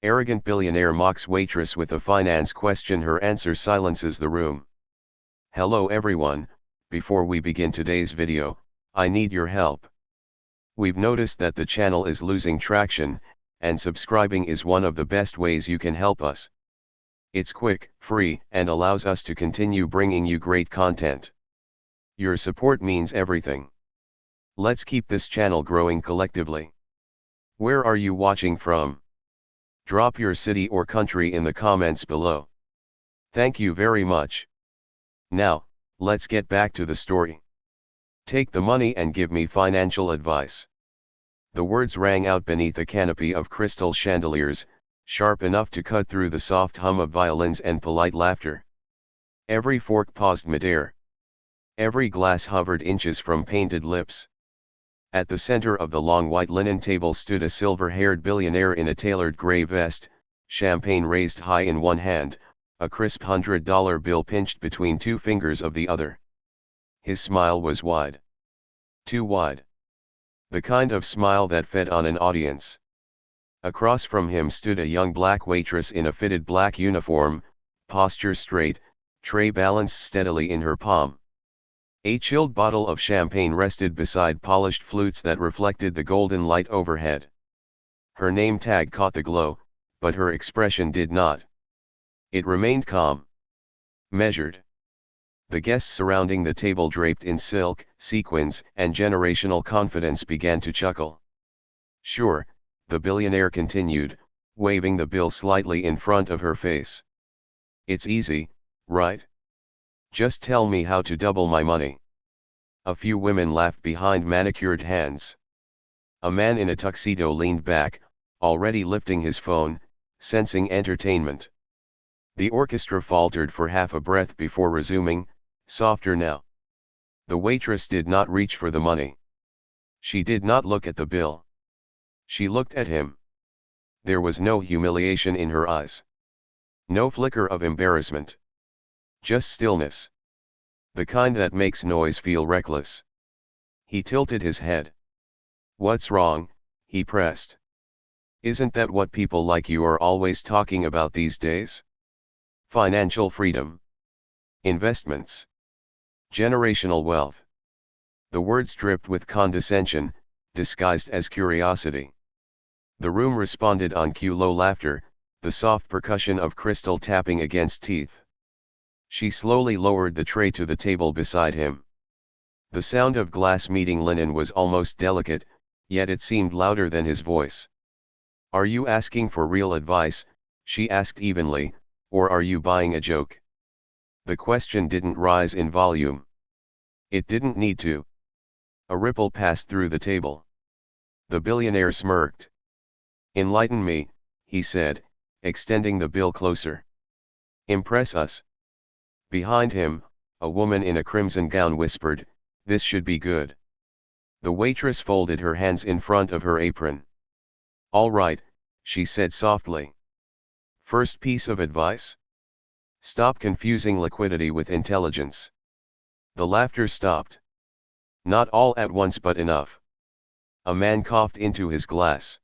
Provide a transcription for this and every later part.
Arrogant billionaire mocks waitress with a finance question. Her answer silences the room. Hello everyone, before we begin today's video, I need your help. We've noticed that the channel is losing traction, and subscribing is one of the best ways you can help us. It's quick, free, and allows us to continue bringing you great content. Your support means everything. Let's keep this channel growing collectively. Where are you watching from? Drop your city or country in the comments below. Thank you very much. Now, let's get back to the story. Take the money and give me financial advice. The words rang out beneath a canopy of crystal chandeliers, sharp enough to cut through the soft hum of violins and polite laughter. Every fork paused midair. Every glass hovered inches from painted lips. At the center of the long white linen table stood a silver-haired billionaire in a tailored gray vest, champagne raised high in one hand, a crisp $100 bill pinched between two fingers of the other. His smile was wide. Too wide. The kind of smile that fed on an audience. Across from him stood a young black waitress in a fitted black uniform, posture straight, tray balanced steadily in her palm. A chilled bottle of champagne rested beside polished flutes that reflected the golden light overhead. Her name tag caught the glow, but her expression did not. It remained calm. Measured. The guests surrounding the table draped in silk, sequins, and generational confidence began to chuckle. Sure, the billionaire continued, waving the bill slightly in front of her face. It's easy, right? Just tell me how to double my money. A few women laughed behind manicured hands. A man in a tuxedo leaned back, already lifting his phone, sensing entertainment. The orchestra faltered for half a breath before resuming, softer now. The waitress did not reach for the money. She did not look at the bill. She looked at him. There was no humiliation in her eyes. No flicker of embarrassment. Just stillness. The kind that makes noise feel reckless. He tilted his head. What's wrong? He pressed. Isn't that what people like you are always talking about these days? Financial freedom. Investments. Generational wealth. The words dripped with condescension, disguised as curiosity. The room responded on cue: low laughter, the soft percussion of crystal tapping against teeth. She slowly lowered the tray to the table beside him. The sound of glass meeting linen was almost delicate, yet it seemed louder than his voice. Are you asking for real advice, she asked evenly, or are you buying a joke? The question didn't rise in volume. It didn't need to. A ripple passed through the table. The billionaire smirked. Enlighten me, he said, extending the bill closer. Impress us. Behind him, a woman in a crimson gown whispered, this should be good. The waitress folded her hands in front of her apron. All right, she said softly. First piece of advice? Stop confusing liquidity with intelligence. The laughter stopped. Not all at once, but enough. A man coughed into his glass.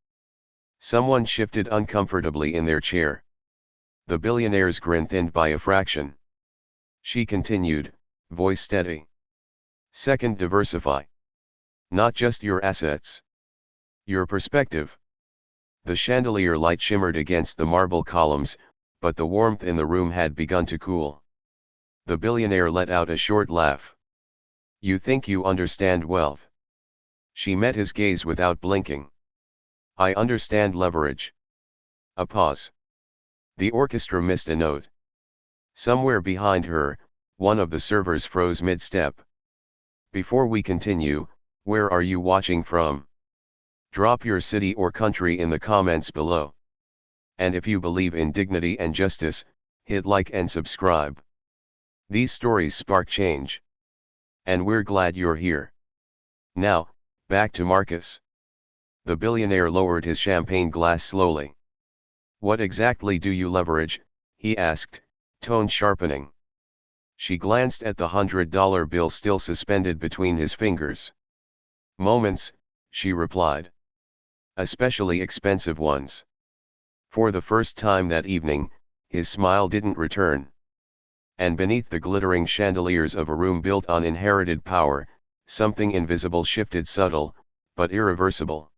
Someone shifted uncomfortably in their chair. The billionaire's grin thinned by a fraction. She continued, voice steady. Second, diversify. Not just your assets. Your perspective. The chandelier light shimmered against the marble columns, but the warmth in the room had begun to cool. The billionaire let out a short laugh. You think you understand wealth? She met his gaze without blinking. I understand leverage. A pause. The orchestra missed a note. Somewhere behind her, one of the servers froze mid-step. Before we continue, where are you watching from? Drop your city or country in the comments below. And if you believe in dignity and justice, hit like and subscribe. These stories spark change. And we're glad you're here. Now, back to Marcus. The billionaire lowered his champagne glass slowly. What exactly do you leverage? He asked, tone sharpening. She glanced at the $100 bill still suspended between his fingers. Moments, she replied. Especially expensive ones. For the first time that evening, his smile didn't return. And beneath the glittering chandeliers of a room built on inherited power, something invisible shifted, subtle, but irreversible.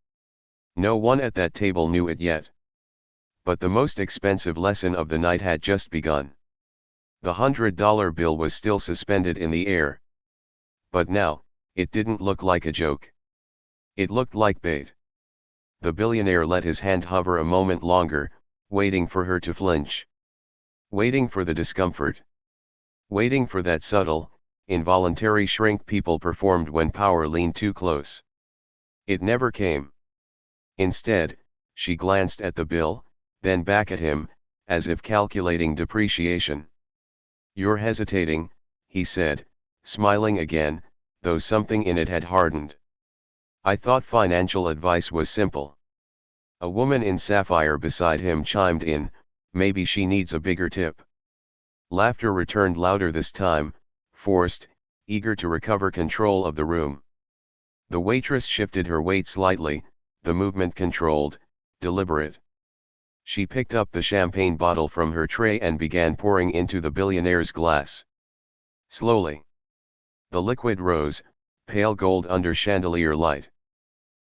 No one at that table knew it yet. But the most expensive lesson of the night had just begun. The $100 bill was still suspended in the air. But now, it didn't look like a joke. It looked like bait. The billionaire let his hand hover a moment longer, waiting for her to flinch. Waiting for the discomfort. Waiting for that subtle, involuntary shrink people performed when power leaned too close. It never came. Instead, she glanced at the bill, then back at him, as if calculating depreciation. "You're hesitating," he said, smiling again, though something in it had hardened. "I thought financial advice was simple." A woman in sapphire beside him chimed in, "Maybe she needs a bigger tip." Laughter returned, louder this time, forced, eager to recover control of the room. The waitress shifted her weight slightly, the movement controlled, deliberate. She picked up the champagne bottle from her tray and began pouring into the billionaire's glass. Slowly. The liquid rose, pale gold under chandelier light.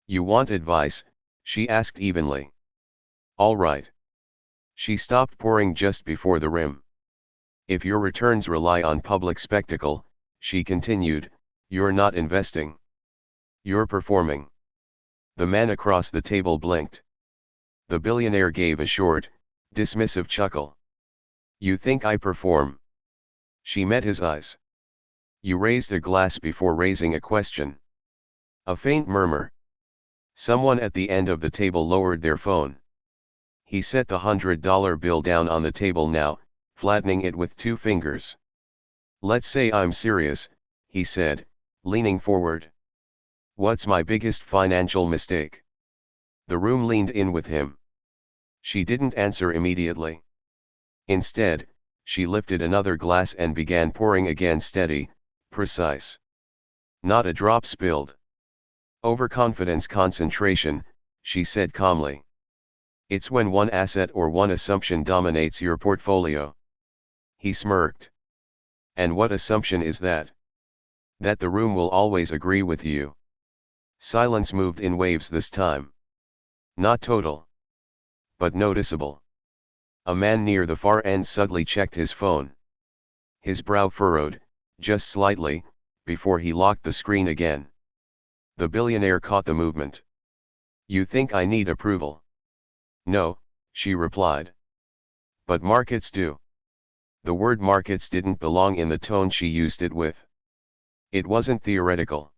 "You want advice?" she asked evenly. "All right." She stopped pouring just before the rim. "If your returns rely on public spectacle," she continued, "you're not investing. You're performing." The man across the table blinked. The billionaire gave a short, dismissive chuckle. "You think I perform?" She met his eyes. "You raised a glass before raising a question." A faint murmur. Someone at the end of the table lowered their phone. He set the $100 bill down on the table now, flattening it with two fingers. "Let's say I'm serious," he said, leaning forward. "What's my biggest financial mistake?" The room leaned in with him. She didn't answer immediately. Instead, she lifted another glass and began pouring again, steady, precise. Not a drop spilled. "Overconfidence, concentration," she said calmly. "It's when one asset or one assumption dominates your portfolio." He smirked. "And what assumption is that?" "That the room will always agree with you." Silence moved in waves this time. Not total, but noticeable. A man near the far end suddenly checked his phone. His brow furrowed, just slightly, before he locked the screen again. The billionaire caught the movement. "You think I need approval?" "No," she replied. "But markets do." The word markets didn't belong in the tone she used it with. It wasn't theoretical.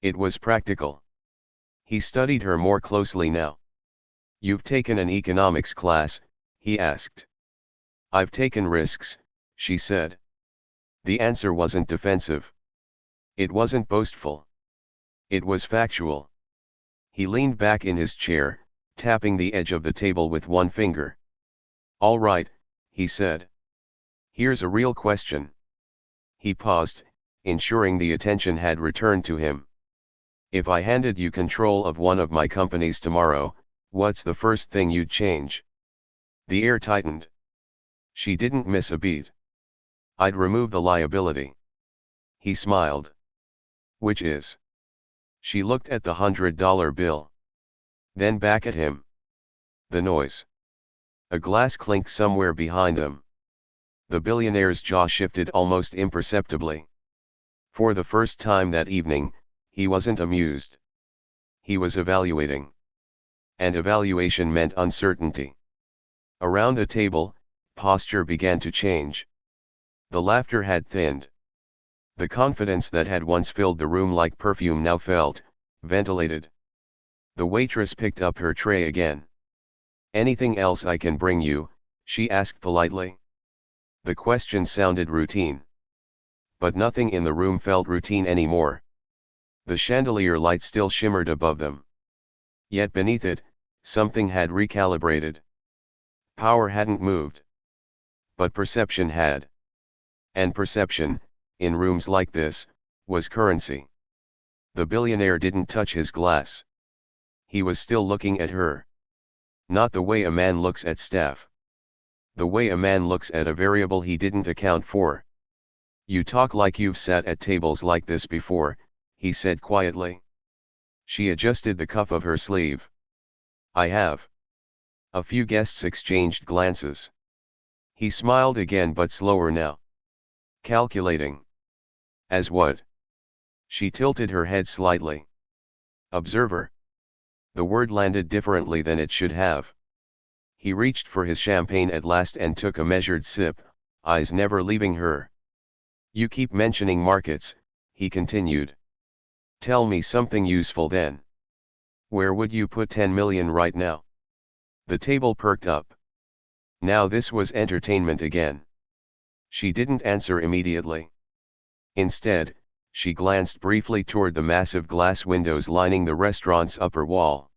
It was practical. He studied her more closely now. "You've taken an economics class?" he asked. "I've taken risks," she said. The answer wasn't defensive. It wasn't boastful. It was factual. He leaned back in his chair, tapping the edge of the table with one finger. "All right," he said. "Here's a real question." He paused, ensuring the attention had returned to him. "If I handed you control of one of my companies tomorrow, what's the first thing you'd change?" The air tightened. She didn't miss a beat. "I'd remove the liability." He smiled. "Which is?" She looked at the $100 bill. Then back at him. The noise. A glass clinked somewhere behind them. The billionaire's jaw shifted almost imperceptibly. For the first time that evening, he wasn't amused. He was evaluating. And evaluation meant uncertainty. Around the table, posture began to change. The laughter had thinned. The confidence that had once filled the room like perfume now felt ventilated. The waitress picked up her tray again. "Anything else I can bring you?" she asked politely. The question sounded routine. But nothing in the room felt routine anymore. The chandelier light still shimmered above them. Yet beneath it, something had recalibrated. Power hadn't moved. But perception had. And perception, in rooms like this, was currency. The billionaire didn't touch his glass. He was still looking at her. Not the way a man looks at staff. The way a man looks at a variable he didn't account for. You talk like you've sat at tables like this before, he said quietly. She adjusted the cuff of her sleeve. I have. A few guests exchanged glances. He smiled again but slower now. Calculating. As what? She tilted her head slightly. Observer. The word landed differently than it should have. He reached for his champagne at last and took a measured sip, eyes never leaving her. You keep mentioning markets, he continued. Tell me something useful then. Where would you put 10 million right now? The table perked up. Now this was entertainment again. She didn't answer immediately. Instead, she glanced briefly toward the massive glass windows lining the restaurant's upper wall.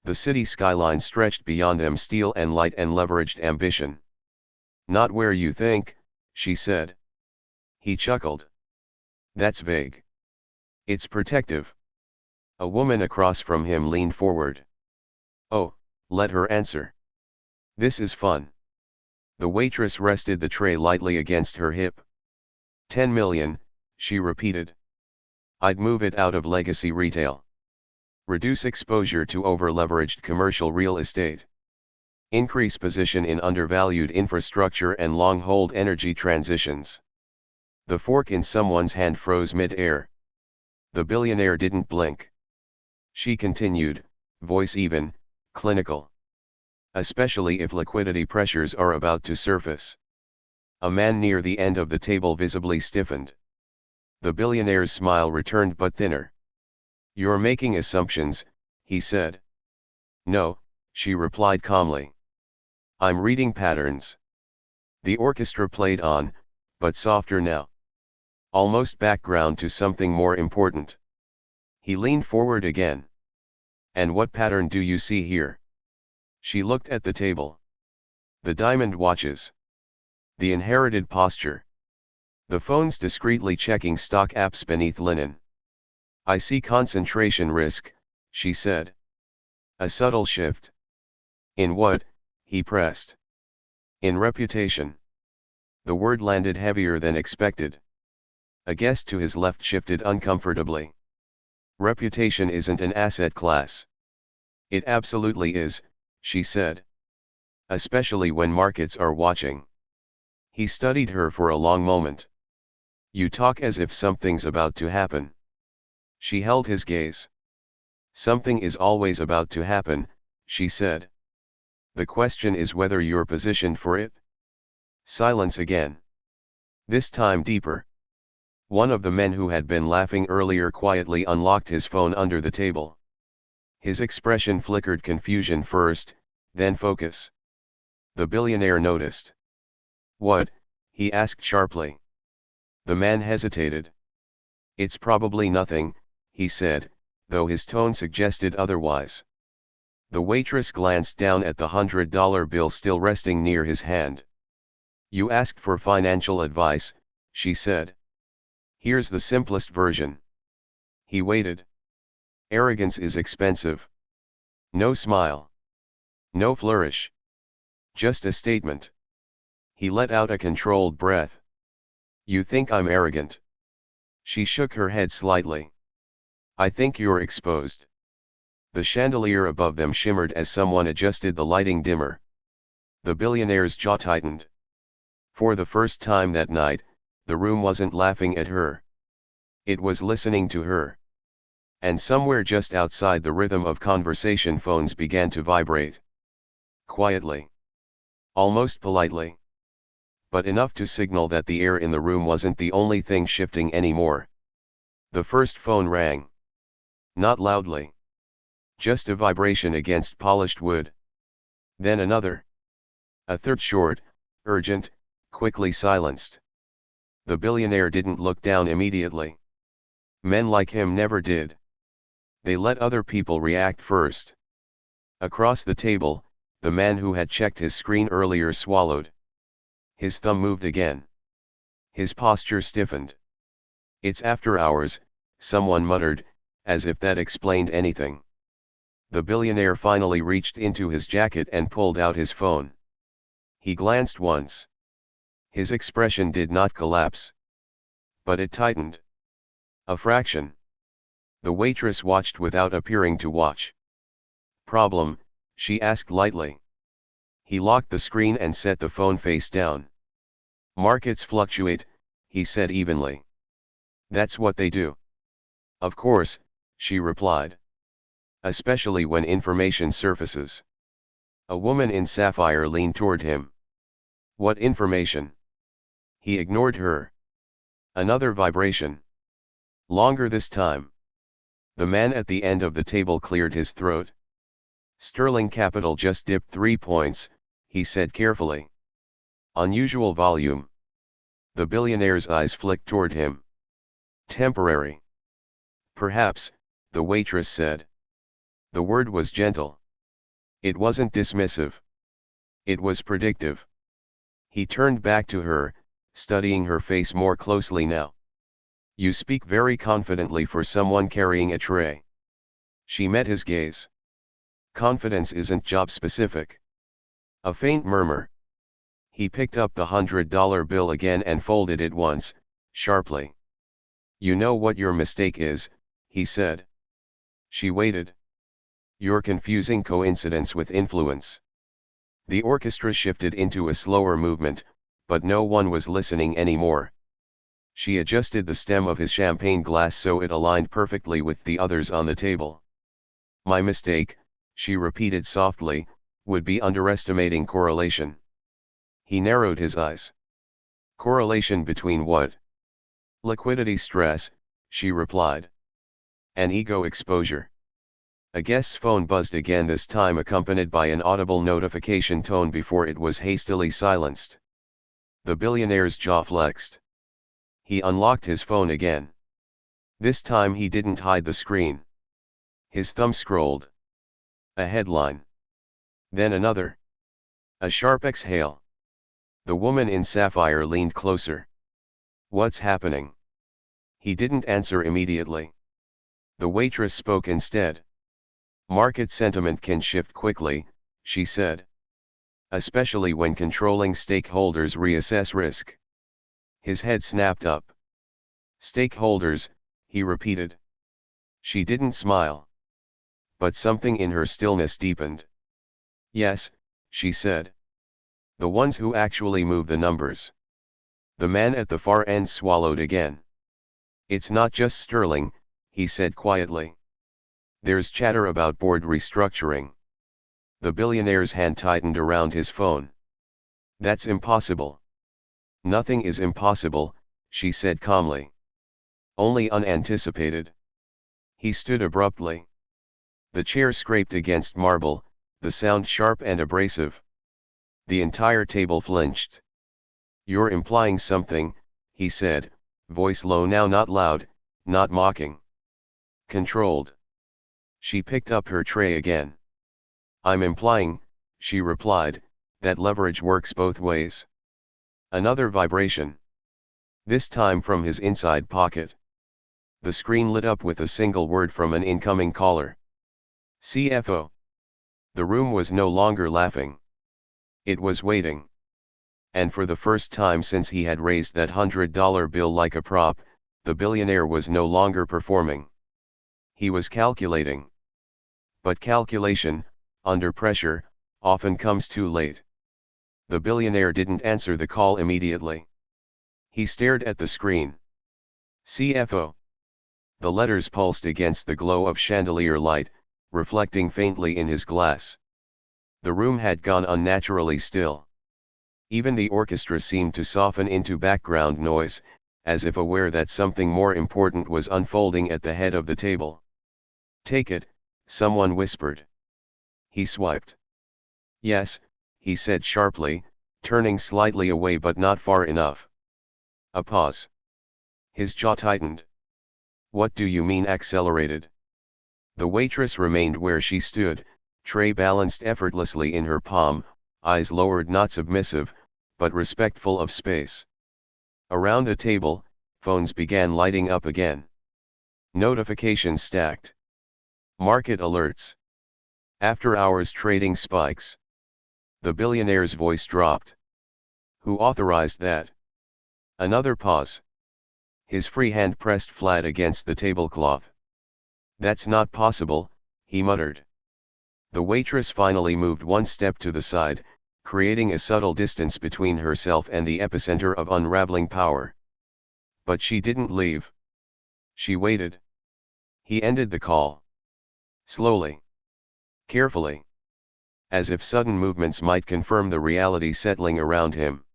The city skyline stretched beyond them, steel and light and leveraged ambition. Not where you think, she said. He chuckled. That's vague. It's protective. A woman across from him leaned forward. Oh, let her answer. This is fun. The waitress rested the tray lightly against her hip. 10 million, she repeated. I'd move it out of legacy retail. Reduce exposure to over-leveraged commercial real estate. Increase position in undervalued infrastructure and long-hold energy transitions. The fork in someone's hand froze mid-air. The billionaire didn't blink. She continued, voice even, clinical. Especially if liquidity pressures are about to surface. A man near the end of the table visibly stiffened. The billionaire's smile returned but thinner. You're making assumptions, he said. No, she replied calmly. I'm reading patterns. The orchestra played on, but softer now. Almost background to something more important. He leaned forward again. And what pattern do you see here? She looked at the table. The diamond watches. The inherited posture. The phones discreetly checking stock apps beneath linen. I see concentration risk, she said. A subtle shift. In what? He pressed. In reputation. The word landed heavier than expected. A guest to his left shifted uncomfortably. Reputation isn't an asset class. It absolutely is, she said. Especially when markets are watching. He studied her for a long moment. You talk as if something's about to happen. She held his gaze. Something is always about to happen, she said. The question is whether you're positioned for it. Silence again. This time deeper. One of the men who had been laughing earlier quietly unlocked his phone under the table. His expression flickered confusion first, then focus. The billionaire noticed. What? He asked sharply. The man hesitated. It's probably nothing, he said, though his tone suggested otherwise. The waitress glanced down at the $100 bill still resting near his hand. You asked for financial advice, she said. Here's the simplest version. He waited. Arrogance is expensive. No smile. No flourish. Just a statement. He let out a controlled breath. You think I'm arrogant? She shook her head slightly. I think you're exposed. The chandelier above them shimmered as someone adjusted the lighting dimmer. The billionaire's jaw tightened. For the first time that night, the room wasn't laughing at her. It was listening to her. And somewhere just outside the rhythm of conversation, phones began to vibrate. Quietly. Almost politely. But enough to signal that the air in the room wasn't the only thing shifting anymore. The first phone rang. Not loudly. Just a vibration against polished wood. Then another. A third, short, urgent, quickly silenced. The billionaire didn't look down immediately. Men like him never did. They let other people react first. Across the table, the man who had checked his screen earlier swallowed. His thumb moved again. His posture stiffened. It's after hours, someone muttered, as if that explained anything. The billionaire finally reached into his jacket and pulled out his phone. He glanced once. His expression did not collapse. But it tightened. A fraction. The waitress watched without appearing to watch. "Problem?" she asked lightly. He locked the screen and set the phone face down. "Markets fluctuate," he said evenly. "That's what they do." "Of course," she replied. "Especially when information surfaces." A woman in sapphire leaned toward him. "What information?" He ignored her. Another vibration. Longer this time. The man at the end of the table cleared his throat. "Sterling capital just dipped 3 points, he said carefully. "Unusual volume." The billionaire's eyes flicked toward him. "Temporary." "Perhaps," the waitress said. The word was gentle. It wasn't dismissive. It was predictive. He turned back to her, studying her face more closely now. "You speak very confidently for someone carrying a tray." She met his gaze. "Confidence isn't job-specific." A faint murmur. He picked up the $100 bill again and folded it once, sharply. "You know what your mistake is," he said. She waited. "You're confusing coincidence with influence." The orchestra shifted into a slower movement, but no one was listening anymore. She adjusted the stem of his champagne glass so it aligned perfectly with the others on the table. "My mistake," she repeated softly, "would be underestimating correlation." He narrowed his eyes. "Correlation between what?" "Liquidity stress," she replied. "And ego exposure." A guest's phone buzzed again, this time accompanied by an audible notification tone before it was hastily silenced. The billionaire's jaw flexed. He unlocked his phone again. This time he didn't hide the screen. His thumb scrolled. A headline. Then another. A sharp exhale. The woman in sapphire leaned closer. "What's happening?" He didn't answer immediately. The waitress spoke instead. "Market sentiment can shift quickly," she said. "Especially when controlling stakeholders reassess risk." His head snapped up. "Stakeholders," he repeated. She didn't smile. But something in her stillness deepened. "Yes," she said. "The ones who actually move the numbers." The man at the far end swallowed again. "It's not just sterling," he said quietly. "There's chatter about board restructuring." The billionaire's hand tightened around his phone. "That's impossible." "Nothing is impossible," she said calmly. "Only unanticipated." He stood abruptly. The chair scraped against marble, the sound sharp and abrasive. The entire table flinched. "You're implying something," he said, voice low now, not loud, not mocking. "Controlled." She picked up her tray again. "I'm implying," she replied, "that leverage works both ways." Another vibration. This time from his inside pocket. The screen lit up with a single word from an incoming caller. "CFO." The room was no longer laughing. It was waiting. And for the first time since he had raised that $100 bill like a prop, the billionaire was no longer performing. He was calculating. But calculation, under pressure, often comes too late. The billionaire didn't answer the call immediately. He stared at the screen. "CFO." The letters pulsed against the glow of chandelier light, reflecting faintly in his glass. The room had gone unnaturally still. Even the orchestra seemed to soften into background noise, as if aware that something more important was unfolding at the head of the table. "Take it," someone whispered. He swiped. "Yes," he said sharply, turning slightly away but not far enough. A pause. His jaw tightened. "What do you mean accelerated?" The waitress remained where she stood, tray balanced effortlessly in her palm, eyes lowered, not submissive, but respectful of space. Around the table, phones began lighting up again. Notifications stacked. Market alerts. After hours trading spikes. The billionaire's voice dropped. Who authorized that? Another pause. His free hand pressed flat against the tablecloth. That's not possible, he muttered. The waitress finally moved one step to the side, creating a subtle distance between herself and the epicenter of unraveling power. But she didn't leave. She waited. He ended the call. Slowly. Carefully. As if sudden movements might confirm the reality settling around him.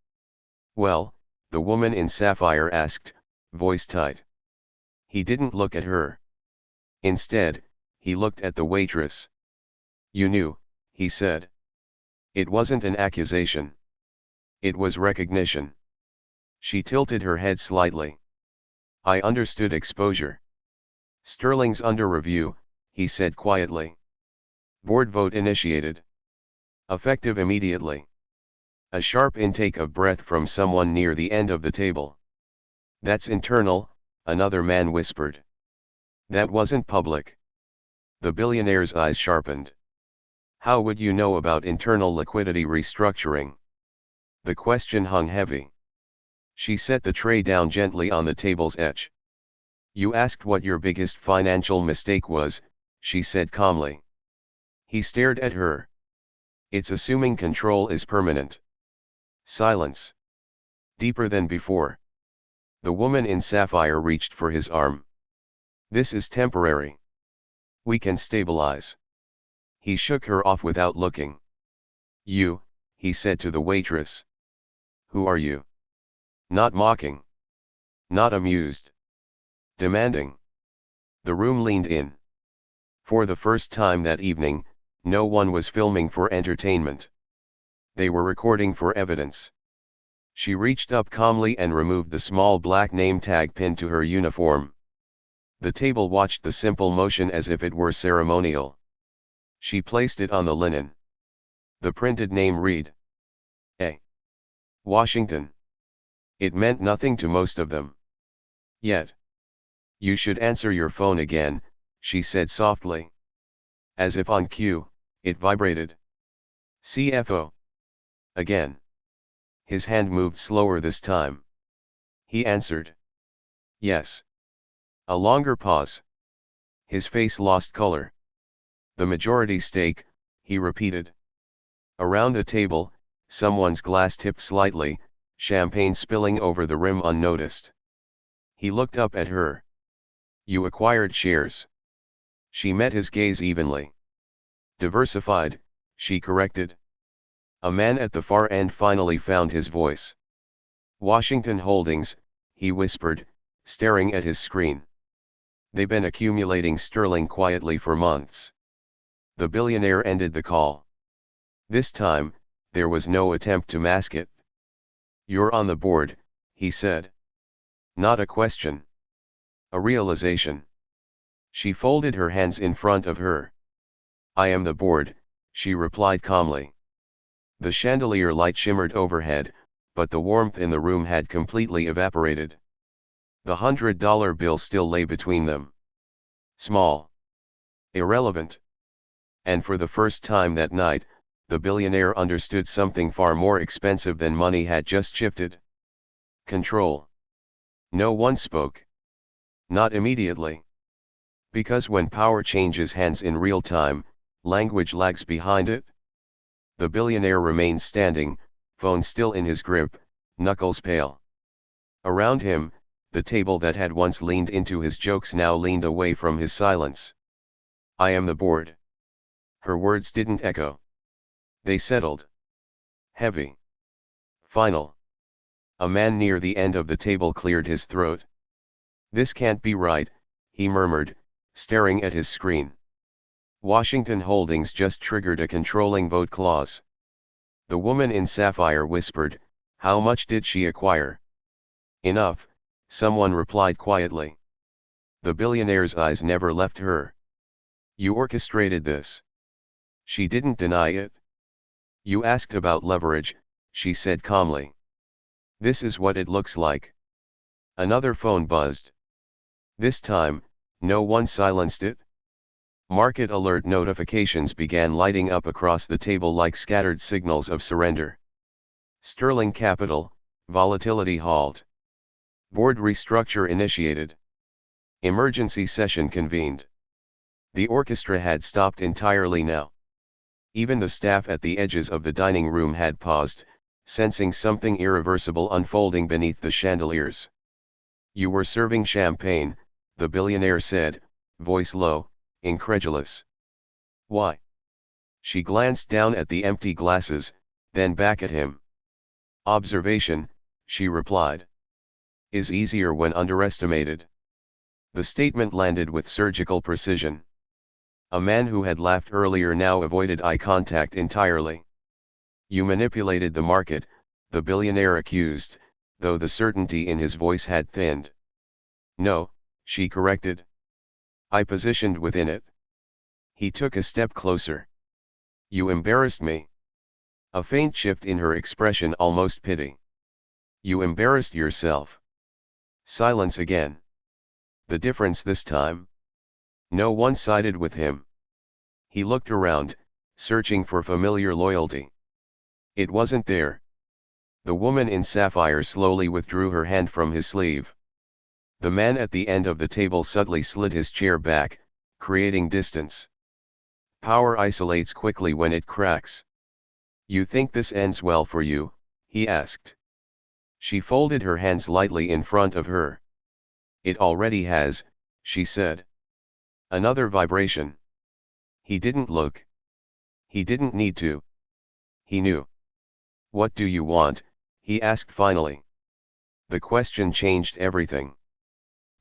Well, the woman in sapphire asked, voice tight. He didn't look at her. Instead, he looked at the waitress. You knew, he said. It wasn't an accusation. It was recognition. She tilted her head slightly. I understood exposure. Sterling's under review, he said quietly. Board vote initiated. Effective immediately. A sharp intake of breath from someone near the end of the table. That's internal, another man whispered. That wasn't public. The billionaire's eyes sharpened. How would you know about internal liquidity restructuring? The question hung heavy. She set the tray down gently on the table's edge. You asked what your biggest financial mistake was, she said calmly. He stared at her. It's assuming control is permanent. Silence. Deeper than before. The woman in sapphire reached for his arm. This is temporary. We can stabilize. He shook her off without looking. You, he said to the waitress. Who are you? Not mocking. Not amused. Demanding. The room leaned in. For the first time that evening, no one was filming for entertainment. They were recording for evidence. She reached up calmly and removed the small black name tag pinned to her uniform. The table watched the simple motion as if it were ceremonial. She placed it on the linen. The printed name read. A. Washington. It meant nothing to most of them. Yet. You should answer your phone again, she said softly. As if on cue, it vibrated. CFO. Again. His hand moved slower this time. He answered. Yes. A longer pause. His face lost color. The majority stake, he repeated. Around the table, someone's glass tipped slightly, champagne spilling over the rim unnoticed. He looked up at her. You acquired shares. She met his gaze evenly. Diversified, she corrected. A man at the far end finally found his voice. Washington Holdings, he whispered, staring at his screen. They've been accumulating sterling quietly for months. The billionaire ended the call. This time, there was no attempt to mask it. You're on the board, he said. Not a question. A realization. She folded her hands in front of her. I am the board, she replied calmly. The chandelier light shimmered overhead, but the warmth in the room had completely evaporated. The $100 bill still lay between them. Small. Irrelevant. And for the first time that night, the billionaire understood something far more expensive than money had just shifted. Control. No one spoke. Not immediately. Because when power changes hands in real time, language lags behind it. The billionaire remained standing, phone still in his grip, knuckles pale. Around him, the table that had once leaned into his jokes now leaned away from his silence. I am the board. Her words didn't echo. They settled. Heavy. Final. A man near the end of the table cleared his throat. This can't be right, he murmured, staring at his screen. Washington Holdings just triggered a controlling vote clause. The woman in sapphire whispered, how much did she acquire? Enough, someone replied quietly. The billionaire's eyes never left her. You orchestrated this. She didn't deny it. You asked about leverage, she said calmly. This is what it looks like. Another phone buzzed. This time, no one silenced it. Market alert notifications began lighting up across the table like scattered signals of surrender. Sterling capital, volatility halt. Board restructure initiated. Emergency session convened. The orchestra had stopped entirely now. Even the staff at the edges of the dining room had paused, sensing something irreversible unfolding beneath the chandeliers. "You were serving champagne," the billionaire said, voice low, incredulous. "Why?" She glanced down at the empty glasses, then back at him. "Observation," she replied, "is easier when underestimated." The statement landed with surgical precision. A man who had laughed earlier now avoided eye contact entirely. "You manipulated the market," the billionaire accused, though the certainty in his voice had thinned. "No," she corrected. "I positioned within it." He took a step closer. "You embarrassed me." A faint shift in her expression, almost pity. "You embarrassed yourself." Silence again. The difference this time? No one sided with him. He looked around, searching for familiar loyalty. It wasn't there. The woman in sapphire slowly withdrew her hand from his sleeve. The man at the end of the table subtly slid his chair back, creating distance. "Power isolates quickly when it cracks." "You think this ends well for you?" he asked. She folded her hands lightly in front of her. "It already has," she said. Another vibration. He didn't look. He didn't need to. He knew. "What do you want?" he asked finally. The question changed everything.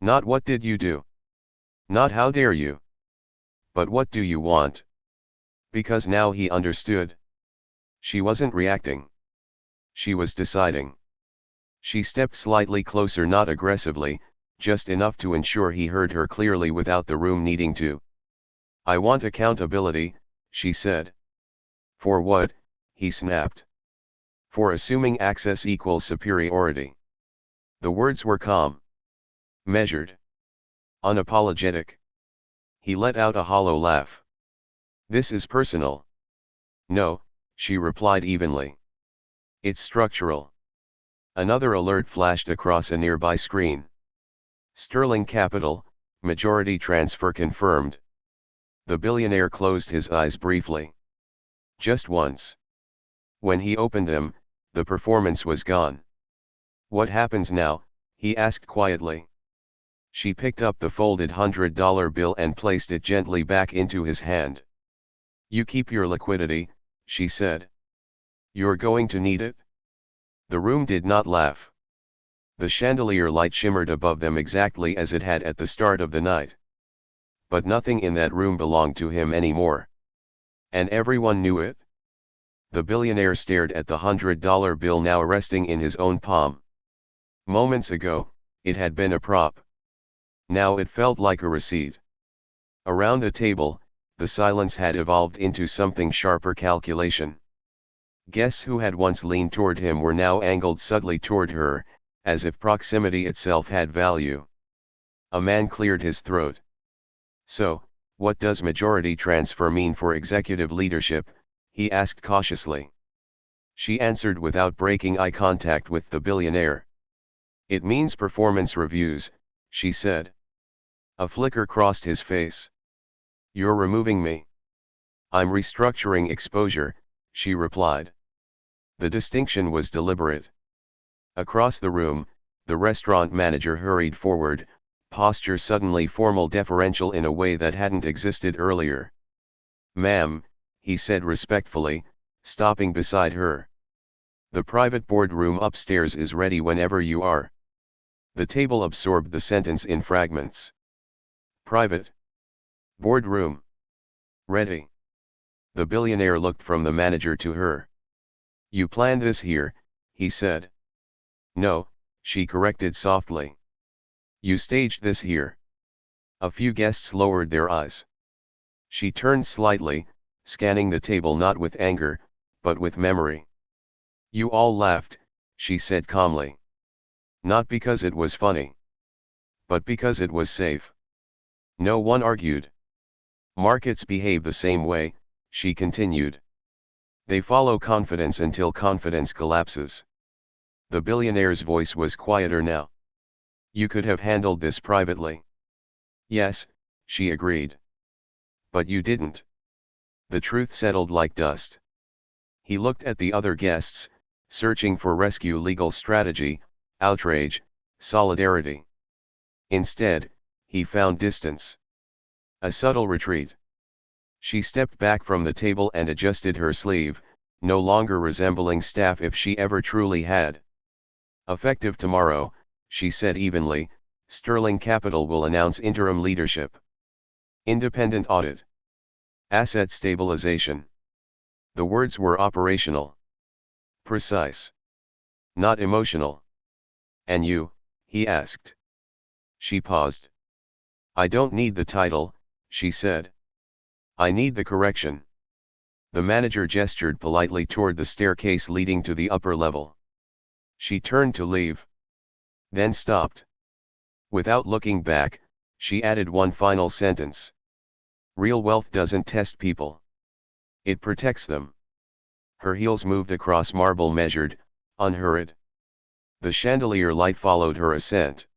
Not "what did you do?" Not "how dare you?" But "what do you want?" Because now he understood. She wasn't reacting. She was deciding. She stepped slightly closer, not aggressively, just enough to ensure he heard her clearly without the room needing to. "I want accountability," she said. "For what?" he snapped. "For assuming access equals superiority." The words were calm, measured, unapologetic. He let out a hollow laugh. "This is personal." "No," she replied evenly. "It's structural." Another alert flashed across a nearby screen. Sterling capital, majority transfer confirmed. The billionaire closed his eyes briefly. Just once. When he opened them, the performance was gone. "What happens now?" he asked quietly. She picked up the folded $100 bill and placed it gently back into his hand. "You keep your liquidity," she said. "You're going to need it." The room did not laugh. The chandelier light shimmered above them exactly as it had at the start of the night. But nothing in that room belonged to him anymore. And everyone knew it. The billionaire stared at the $100 bill now resting in his own palm. Moments ago, it had been a prop. Now it felt like a receipt. Around the table, the silence had evolved into something sharper: calculation. Guests who had once leaned toward him were now angled subtly toward her, as if proximity itself had value. A man cleared his throat. "So, what does majority transfer mean for executive leadership?" he asked cautiously. She answered without breaking eye contact with the billionaire. "It means performance reviews," she said. A flicker crossed his face. "You're removing me." "I'm restructuring exposure," she replied. The distinction was deliberate. Across the room, the restaurant manager hurried forward, posture suddenly formal, deferential in a way that hadn't existed earlier. "Ma'am," he said respectfully, stopping beside her. "The private boardroom upstairs is ready whenever you are." The table absorbed the sentence in fragments. Private boardroom. Ready. The billionaire looked from the manager to her. "You planned this here," he said. "No," she corrected softly. "You staged this here." A few guests lowered their eyes. She turned slightly, scanning the table not with anger, but with memory. "You all laughed," she said calmly. "Not because it was funny, but because it was safe. No one argued. Markets behave the same way, she continued. They follow confidence until confidence collapses. The billionaire's voice was quieter now. You could have handled this privately. Yes, she agreed. But you didn't. The truth settled like dust. He looked at the other guests, searching for rescue legal strategy, outrage, solidarity. Instead, he found distance. A subtle retreat. She stepped back from the table and adjusted her sleeve, no longer resembling staff if she ever truly had. Effective tomorrow, she said evenly, Sterling Capital will announce interim leadership. Independent audit. Asset stabilization. The words were operational. Precise. Not emotional. And you? He asked. She paused. I don't need the title, she said. I need the correction. The manager gestured politely toward the staircase leading to the upper level. She turned to leave. Then stopped. Without looking back, she added one final sentence. Real wealth doesn't test people. It protects them. Her heels moved across marble measured, unhurried. The chandelier light followed her ascent.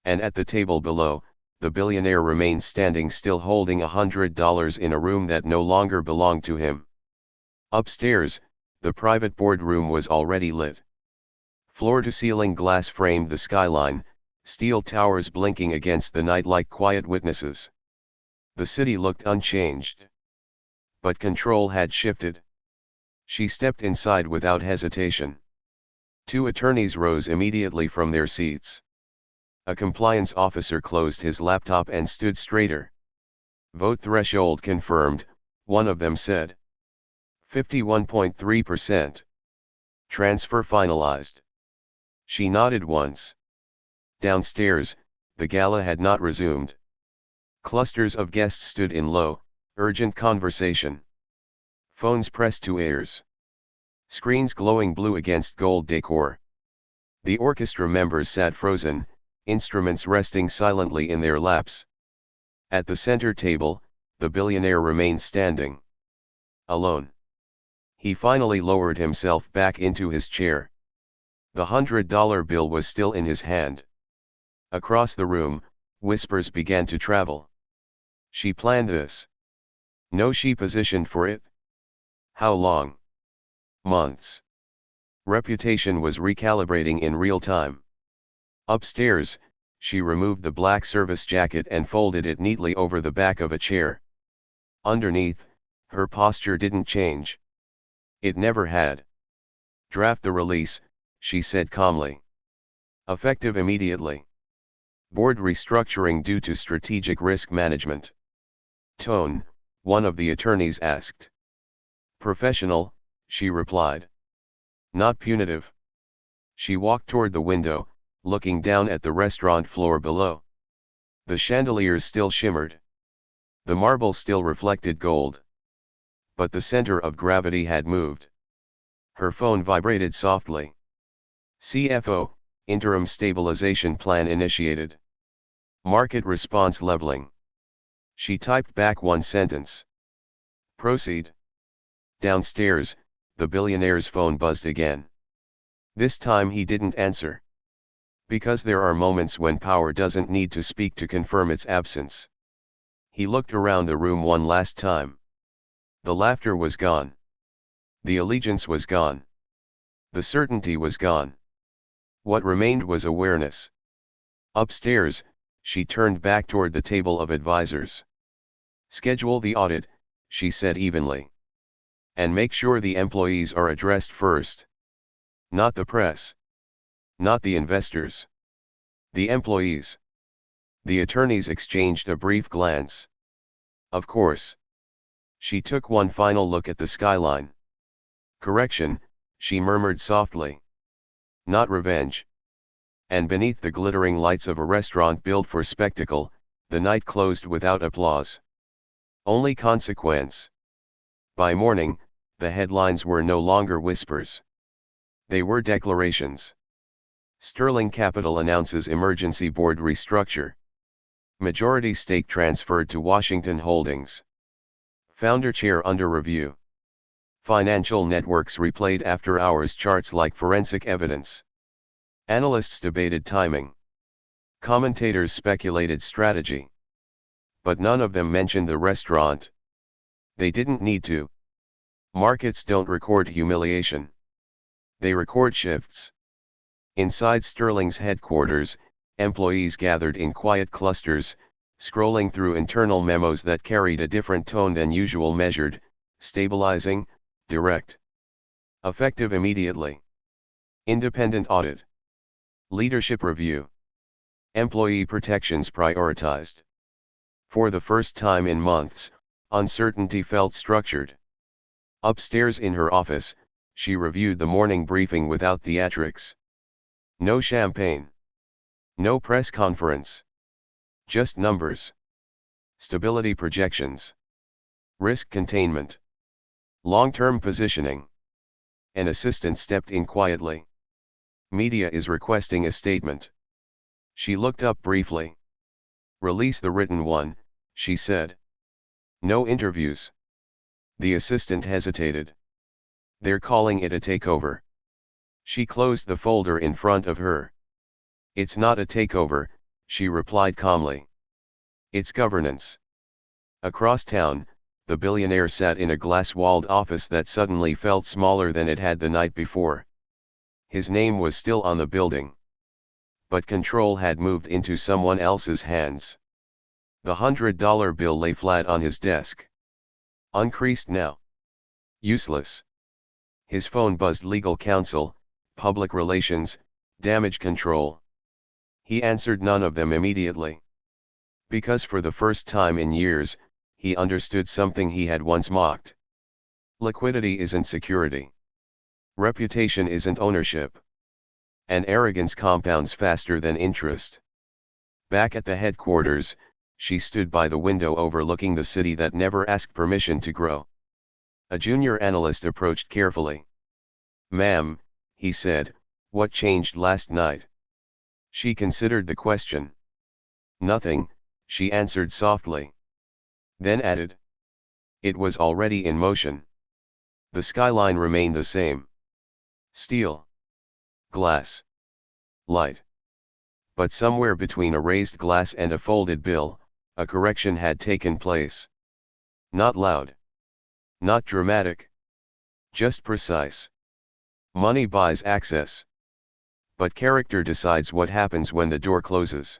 And at the table below, the billionaire remained standing still holding $100 in a room that no longer belonged to him. Upstairs, the private boardroom was already lit. Floor-to-ceiling glass framed the skyline, steel towers blinking against the night like quiet witnesses. The city looked unchanged. But control had shifted. She stepped inside without hesitation. Two attorneys rose immediately from their seats. A compliance officer closed his laptop and stood straighter. Vote threshold confirmed, one of them said. 51.3%. Transfer finalized. She nodded once. Downstairs, the gala had not resumed. Clusters of guests stood in low, urgent conversation. Phones pressed to ears. Screens glowing blue against gold decor. The orchestra members sat frozen, instruments resting silently in their laps. At the center table, the billionaire remained standing. Alone. He finally lowered himself back into his chair. The $100 bill was still in his hand. Across the room, whispers began to travel. She planned this. No, she positioned for it. How long? Months. Reputation was recalibrating in real time. Upstairs, she removed the black service jacket and folded it neatly over the back of a chair. Underneath, her posture didn't change. It never had. Draft the release, she said calmly. Effective immediately. Board restructuring due to strategic risk management. Tone, one of the attorneys asked. Professional, she replied. Not punitive. She walked toward the window, looking down at the restaurant floor below. The chandeliers still shimmered. The marble still reflected gold. But the center of gravity had moved. Her phone vibrated softly. CFO, interim stabilization plan initiated. Market response leveling. She typed back one sentence. Proceed. Downstairs, the billionaire's phone buzzed again. This time he didn't answer. Because there are moments when power doesn't need to speak to confirm its absence. He looked around the room one last time. The laughter was gone. The allegiance was gone. The certainty was gone. What remained was awareness. Upstairs, she turned back toward the table of advisors. Schedule the audit, she said evenly. And make sure the employees are addressed first. Not the press. Not the investors. The employees. The attorneys exchanged a brief glance. Of course. She took one final look at the skyline. Correction, she murmured softly. Not revenge. And beneath the glittering lights of a restaurant built for spectacle, the night closed without applause. Only consequence. By morning, the headlines were no longer whispers. They were declarations. Sterling Capital announces emergency board restructure. Majority stake transferred to Washington Holdings. Founder chair under review. Financial networks replayed after-hours charts like forensic evidence. Analysts debated timing. Commentators speculated strategy. But none of them mentioned the restaurant. They didn't need to. Markets don't record humiliation. They record shifts. Inside Sterling's headquarters, employees gathered in quiet clusters, scrolling through internal memos that carried a different tone than usual: measured, stabilizing, direct. Effective immediately. Independent audit. Leadership review. Employee protections prioritized. For the first time in months, uncertainty felt structured. Upstairs in her office, she reviewed the morning briefing without theatrics. No champagne. No press conference. Just numbers. Stability projections. Risk containment. Long-term positioning. An assistant stepped in quietly. Media is requesting a statement. She looked up briefly. Release the written one, she said. No interviews. The assistant hesitated. They're calling it a takeover. She closed the folder in front of her. It's not a takeover, she replied calmly. It's governance. Across town, the billionaire sat in a glass-walled office that suddenly felt smaller than it had the night before. His name was still on the building. But control had moved into someone else's hands. The $100 bill lay flat on his desk. Uncreased now. Useless. His phone buzzed: legal counsel, public relations, damage control. He answered none of them immediately. Because for the first time in years, he understood something he had once mocked. Liquidity isn't security. Reputation isn't ownership. And arrogance compounds faster than interest. Back at the headquarters, she stood by the window overlooking the city that never asked permission to grow. A junior analyst approached carefully. "Ma'am," he said, "what changed last night?" She considered the question. "Nothing," she answered softly. Then added, "It was already in motion." The skyline remained the same. Steel. Glass. Light. But somewhere between a raised glass and a folded bill, a correction had taken place. Not loud. Not dramatic. Just precise. Money buys access. But character decides what happens when the door closes.